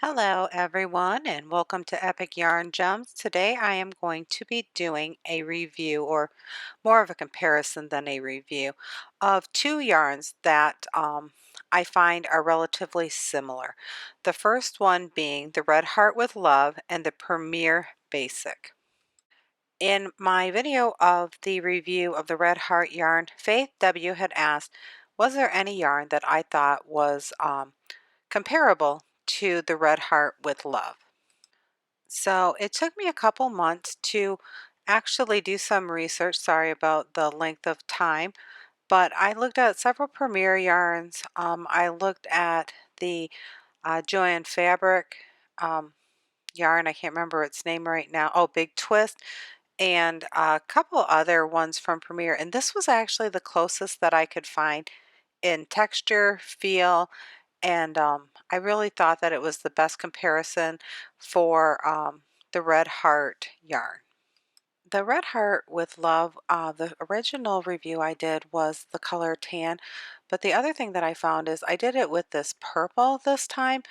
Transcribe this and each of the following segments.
Hello, everyone, and welcome to Epic Yarn Gems. Today, I am going to be doing a review, or more of a comparison than a review, of two yarns that I find are relatively similar. The first one being the Red Heart with Love and the Premier Basic. In my video of the review of the Red Heart yarn, Faith W. had asked, was there any yarn that I thought was comparable to the Red Heart with Love? So it took me a couple months to actually do some research. Sorry about the length of time, but I looked at several Premier yarns. I looked at the Joanne Fabric yarn. I can't remember its name right now. Oh, Big Twist, and a couple other ones from Premier. And this was actually the closest that I could find in texture, feel, and I really thought that it was the best comparison for the Red Heart yarn. The Red Heart with Love, the original review I did was the color tan, but the other thing that I found is I did it with this purple this time,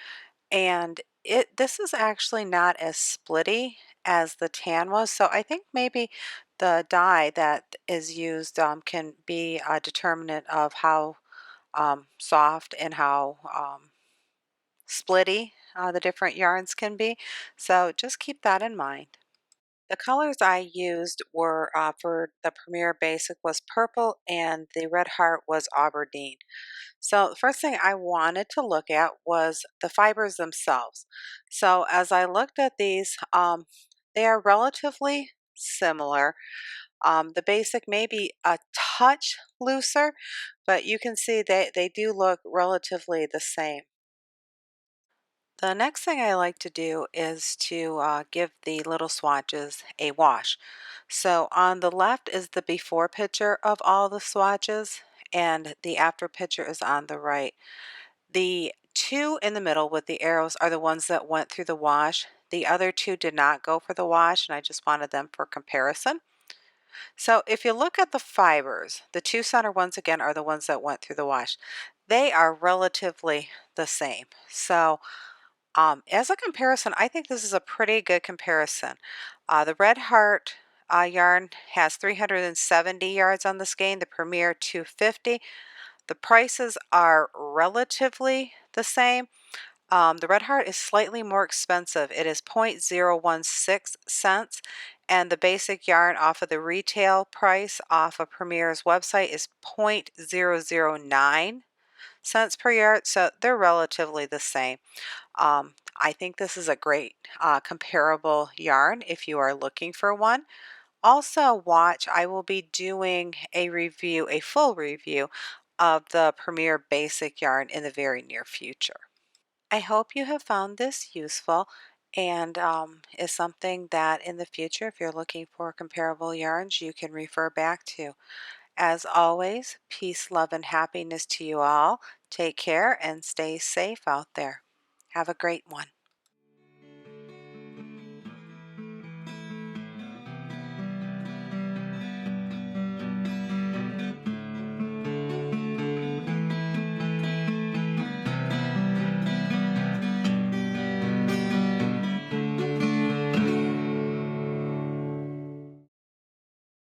and this is actually not as splitty as the tan was, so I think maybe the dye that is used can be a determinant of how soft and how splitty the different yarns can be. So just keep that in mind. The colors I used were for the Premier Basic was purple and the Red Heart was aubergine. So the first thing I wanted to look at was the fibers themselves. So as I looked at these, they are relatively similar. The Basic may be a touch looser, but you can see they do look relatively the same. The next thing I like to do is to give the little swatches a wash. So on the left is the before picture of all the swatches, and the after picture is on the right. The two in the middle with the arrows are the ones that went through the wash. The other two did not go for the wash, and I just wanted them for comparison. So if you look at the fibers, the two center ones again are the ones that went through the wash. They are relatively the same. So as a comparison, I think this is a pretty good comparison. The Red Heart yarn has 370 yards on the skein, the Premier 250. The prices are relatively the same. The Red Heart is slightly more expensive. It is 0.016 cents, and the basic yarn off of the retail price off of Premier's website is 0.009 cents per yard, so they're relatively the same. I think this is a great comparable yarn if you are looking for one. Also watch, I will be doing a review, a full review of the Premier Basic yarn in the very near future. I hope you have found this useful and is something that in the future, if you're looking for comparable yarns, you can refer back to. As always, peace, love, and happiness to you all. Take care and stay safe out there. Have a great one.